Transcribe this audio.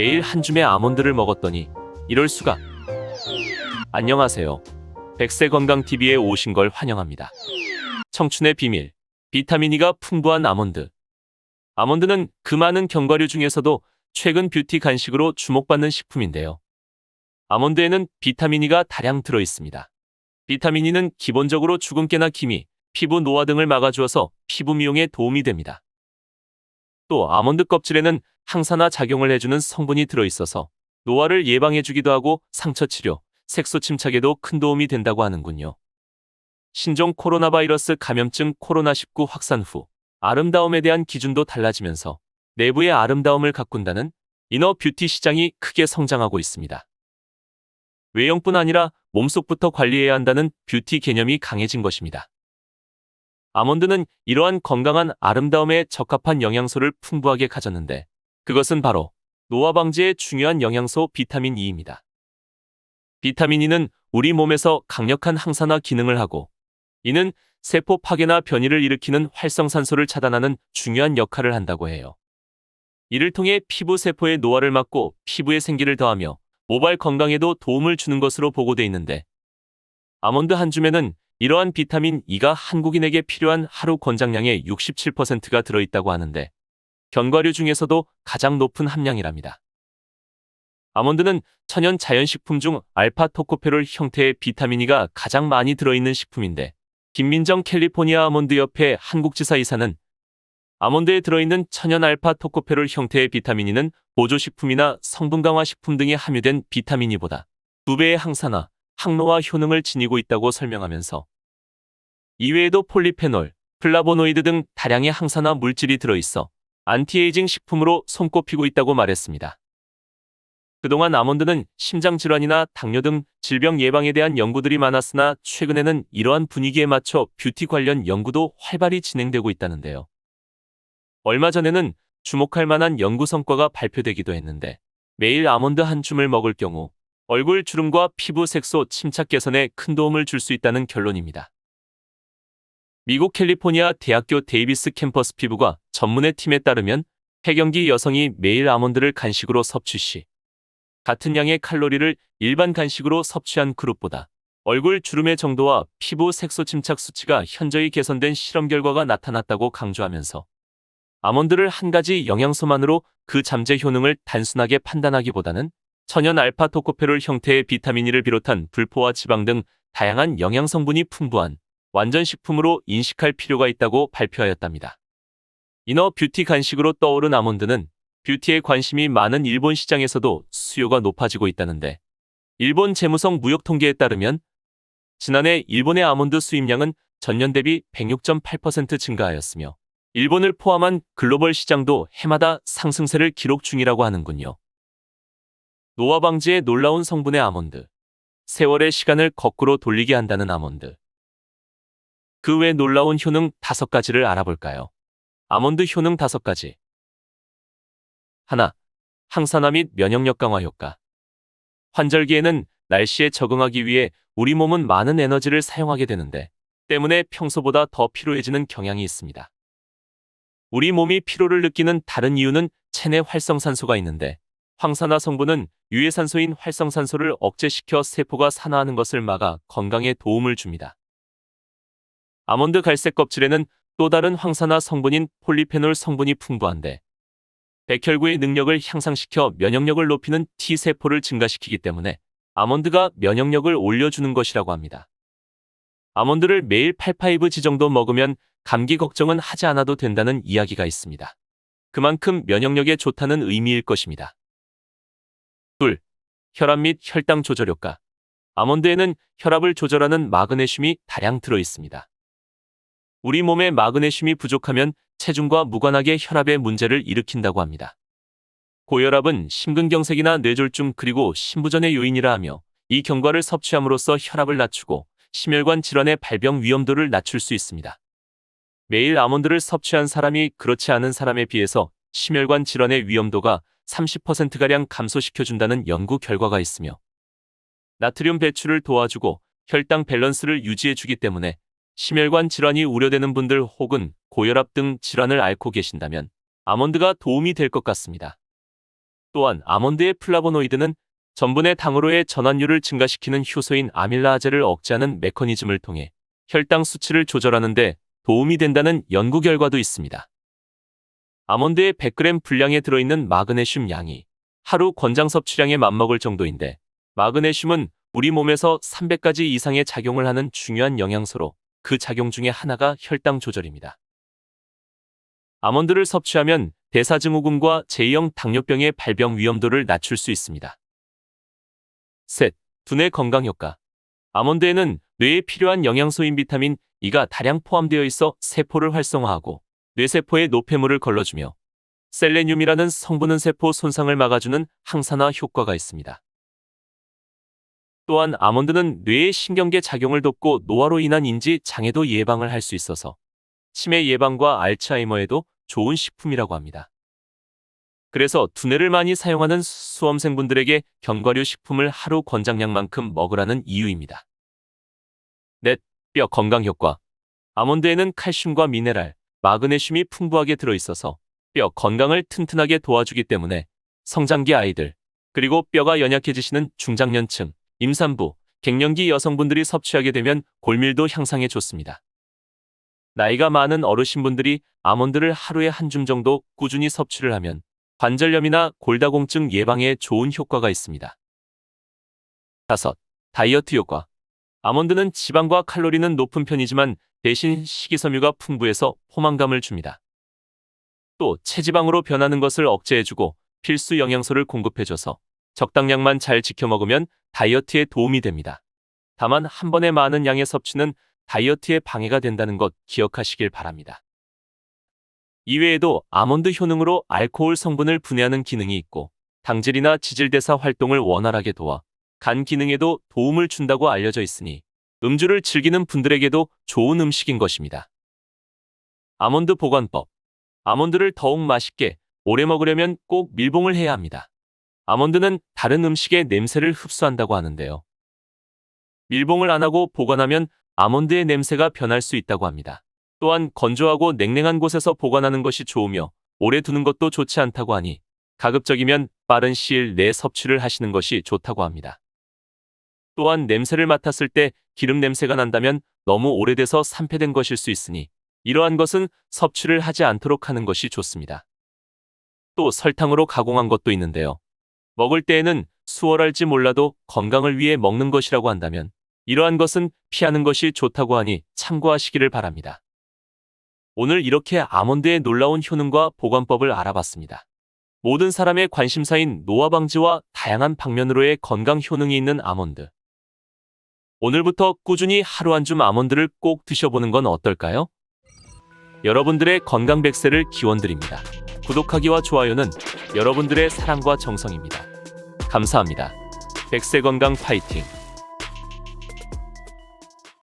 매일 한 줌의 아몬드를 먹었더니 이럴 수가. 안녕하세요. 백세건강TV에 오신 걸 환영합니다. 청춘의 비밀, 비타민 E가 풍부한 아몬드. 아몬드는 그 많은 견과류 중에서도 최근 뷰티 간식으로 주목받는 식품인데요. 아몬드에는 비타민 E가 다량 들어있습니다. 비타민 E는 기본적으로 주근깨나 기미, 피부 노화 등을 막아주어서 피부 미용에 도움이 됩니다. 또 아몬드 껍질에는 항산화 작용을 해주는 성분이 들어있어서 노화를 예방해주기도 하고 상처 치료, 색소 침착에도 큰 도움이 된다고 하는군요. 신종 코로나 바이러스 감염증 코로나19 확산 후 아름다움에 대한 기준도 달라지면서 내부의 아름다움을 가꾼다는 이너 뷰티 시장이 크게 성장하고 있습니다. 외형뿐 아니라 몸속부터 관리해야 한다는 뷰티 개념이 강해진 것입니다. 아몬드는 이러한 건강한 아름다움에 적합한 영양소를 풍부하게 가졌는데 그것은 바로 노화 방지에 중요한 영양소 비타민 E입니다. 비타민 E는 우리 몸에서 강력한 항산화 기능을 하고 이는 세포 파괴나 변이를 일으키는 활성산소를 차단하는 중요한 역할을 한다고 해요. 이를 통해 피부 세포의 노화를 막고 피부의 생기를 더하며 모발 건강에도 도움을 주는 것으로 보고돼 있는데 아몬드 한 줌에는 이러한 비타민 E가 한국인에게 필요한 하루 권장량의 67%가 들어있다고 하는데 견과류 중에서도 가장 높은 함량이랍니다. 아몬드는 천연 자연식품 중 알파 토코페롤 형태의 비타민 E가 가장 많이 들어있는 식품인데 김민정 캘리포니아 아몬드 협회 한국지사이사는 아몬드에 들어있는 천연 알파 토코페롤 형태의 비타민 E는 보조식품이나 성분 강화 식품 등에 함유된 비타민 E보다 2배의 항산화, 항노화 효능을 지니고 있다고 설명하면서 이외에도 폴리페놀, 플라보노이드 등 다량의 항산화 물질이 들어있어 안티에이징 식품으로 손꼽히고 있다고 말했습니다. 그동안 아몬드는 심장질환이나 당뇨 등 질병 예방에 대한 연구들이 많았으나 최근에는 이러한 분위기에 맞춰 뷰티 관련 연구도 활발히 진행되고 있다는데요. 얼마 전에는 주목할 만한 연구 성과가 발표되기도 했는데 매일 아몬드 한 줌을 먹을 경우 얼굴 주름과 피부 색소 침착 개선에 큰 도움을 줄 수 있다는 결론입니다. 미국 캘리포니아 대학교 데이비스 캠퍼스 피부과 전문의 팀에 따르면 폐경기 여성이 매일 아몬드를 간식으로 섭취 시 같은 양의 칼로리를 일반 간식으로 섭취한 그룹보다 얼굴 주름의 정도와 피부 색소 침착 수치가 현저히 개선된 실험 결과가 나타났다고 강조하면서 아몬드를 한 가지 영양소만으로 그 잠재 효능을 단순하게 판단하기보다는 천연 알파 토코페롤 형태의 비타민 E를 비롯한 불포화 지방 등 다양한 영양 성분이 풍부한 완전 식품으로 인식할 필요가 있다고 발표하였답니다. 이너 뷰티 간식으로 떠오른 아몬드는 뷰티에 관심이 많은 일본 시장에서도 수요가 높아지고 있다는데 일본 재무성 무역 통계에 따르면 지난해 일본의 아몬드 수입량은 전년 대비 106.8% 증가하였으며 일본을 포함한 글로벌 시장도 해마다 상승세를 기록 중이라고 하는군요. 노화 방지에 놀라운 성분의 아몬드. 세월의 시간을 거꾸로 돌리게 한다는 아몬드. 그 외 놀라운 효능 5가지를 알아볼까요? 아몬드 효능 5가지. 하나, 항산화 및 면역력 강화 효과. 환절기에는 날씨에 적응하기 위해 우리 몸은 많은 에너지를 사용하게 되는데 때문에 평소보다 더 피로해지는 경향이 있습니다. 우리 몸이 피로를 느끼는 다른 이유는 체내 활성산소가 있는데 황산화 성분은 유해산소인 활성산소를 억제시켜 세포가 산화하는 것을 막아 건강에 도움을 줍니다. 아몬드 갈색 껍질에는 또 다른 황산화 성분인 폴리페놀 성분이 풍부한데 백혈구의 능력을 향상시켜 면역력을 높이는 T세포를 증가시키기 때문에 아몬드가 면역력을 올려주는 것이라고 합니다. 아몬드를 매일 8~5지 정도 먹으면 감기 걱정은 하지 않아도 된다는 이야기가 있습니다. 그만큼 면역력에 좋다는 의미일 것입니다. 둘, 혈압 및 혈당 조절 효과. 아몬드에는 혈압을 조절하는 마그네슘이 다량 들어있습니다. 우리 몸에 마그네슘이 부족하면 체중과 무관하게 혈압의 문제를 일으킨다고 합니다. 고혈압은 심근경색이나 뇌졸중 그리고 신부전의 요인이라 하며 이 견과를 섭취함으로써 혈압을 낮추고 심혈관 질환의 발병 위험도를 낮출 수 있습니다. 매일 아몬드를 섭취한 사람이 그렇지 않은 사람에 비해서 심혈관 질환의 위험도가 30%가량 감소시켜준다는 연구 결과가 있으며 나트륨 배출을 도와주고 혈당 밸런스를 유지해주기 때문에 심혈관 질환이 우려되는 분들 혹은 고혈압 등 질환을 앓고 계신다면 아몬드가 도움이 될 것 같습니다. 또한 아몬드의 플라보노이드는 전분의 당으로의 전환율을 증가시키는 효소인 아밀라아제를 억제하는 메커니즘을 통해 혈당 수치를 조절하는 데 도움이 된다는 연구 결과도 있습니다. 아몬드의 100g 분량에 들어있는 마그네슘 양이 하루 권장 섭취량에 맞먹을 정도인데, 마그네슘은 우리 몸에서 300가지 이상의 작용을 하는 중요한 영양소로 그 작용 중에 하나가 혈당 조절입니다. 아몬드를 섭취하면 대사증후군과 제2형 당뇨병의 발병 위험도를 낮출 수 있습니다. 셋, 두뇌 건강 효과. 아몬드에는 뇌에 필요한 영양소인 비타민 E가 다량 포함되어 있어 세포를 활성화하고 뇌세포에 노폐물을 걸러주며, 셀레늄이라는 성분은 세포 손상을 막아주는 항산화 효과가 있습니다. 또한 아몬드는 뇌의 신경계 작용을 돕고 노화로 인한 인지 장애도 예방을 할 수 있어서 치매 예방과 알츠하이머에도 좋은 식품이라고 합니다. 그래서 두뇌를 많이 사용하는 수험생분들에게 견과류 식품을 하루 권장량만큼 먹으라는 이유입니다. 넷, 뼈 건강 효과. 아몬드에는 칼슘과 미네랄, 마그네슘이 풍부하게 들어있어서 뼈 건강을 튼튼하게 도와주기 때문에 성장기 아이들, 그리고 뼈가 연약해지시는 중장년층, 임산부, 갱년기 여성분들이 섭취하게 되면 골밀도 향상에 좋습니다. 나이가 많은 어르신분들이 아몬드를 하루에 한 줌 정도 꾸준히 섭취를 하면 관절염이나 골다공증 예방에 좋은 효과가 있습니다. 다섯, 다이어트 효과. 아몬드는 지방과 칼로리는 높은 편이지만 대신 식이섬유가 풍부해서 포만감을 줍니다. 또 체지방으로 변하는 것을 억제해주고 필수 영양소를 공급해줘서 적당량만 잘 지켜 먹으면 다이어트에 도움이 됩니다. 다만 한 번에 많은 양의 섭취는 다이어트에 방해가 된다는 것 기억하시길 바랍니다. 이외에도 아몬드 효능으로 알코올 성분을 분해하는 기능이 있고, 당질이나 지질대사 활동을 원활하게 도와 간 기능에도 도움을 준다고 알려져 있으니 음주를 즐기는 분들에게도 좋은 음식인 것입니다. 아몬드 보관법. 아몬드를 더욱 맛있게 오래 먹으려면 꼭 밀봉을 해야 합니다. 아몬드는 다른 음식의 냄새를 흡수한다고 하는데요. 밀봉을 안 하고 보관하면 아몬드의 냄새가 변할 수 있다고 합니다. 또한 건조하고 냉랭한 곳에서 보관하는 것이 좋으며 오래 두는 것도 좋지 않다고 하니 가급적이면 빠른 시일 내에 섭취를 하시는 것이 좋다고 합니다. 또한 냄새를 맡았을 때 기름 냄새가 난다면 너무 오래돼서 산패된 것일 수 있으니 이러한 것은 섭취를 하지 않도록 하는 것이 좋습니다. 또 설탕으로 가공한 것도 있는데요. 먹을 때에는 수월할지 몰라도 건강을 위해 먹는 것이라고 한다면 이러한 것은 피하는 것이 좋다고 하니 참고하시기를 바랍니다. 오늘 이렇게 아몬드의 놀라운 효능과 보관법을 알아봤습니다. 모든 사람의 관심사인 노화 방지와 다양한 방면으로의 건강 효능이 있는 아몬드. 오늘부터 꾸준히 하루 한 줌 아몬드를 꼭 드셔보는 건 어떨까요? 여러분들의 건강 100세를 기원드립니다. 구독하기와 좋아요는 여러분들의 사랑과 정성입니다. 감사합니다. 100세 건강 파이팅!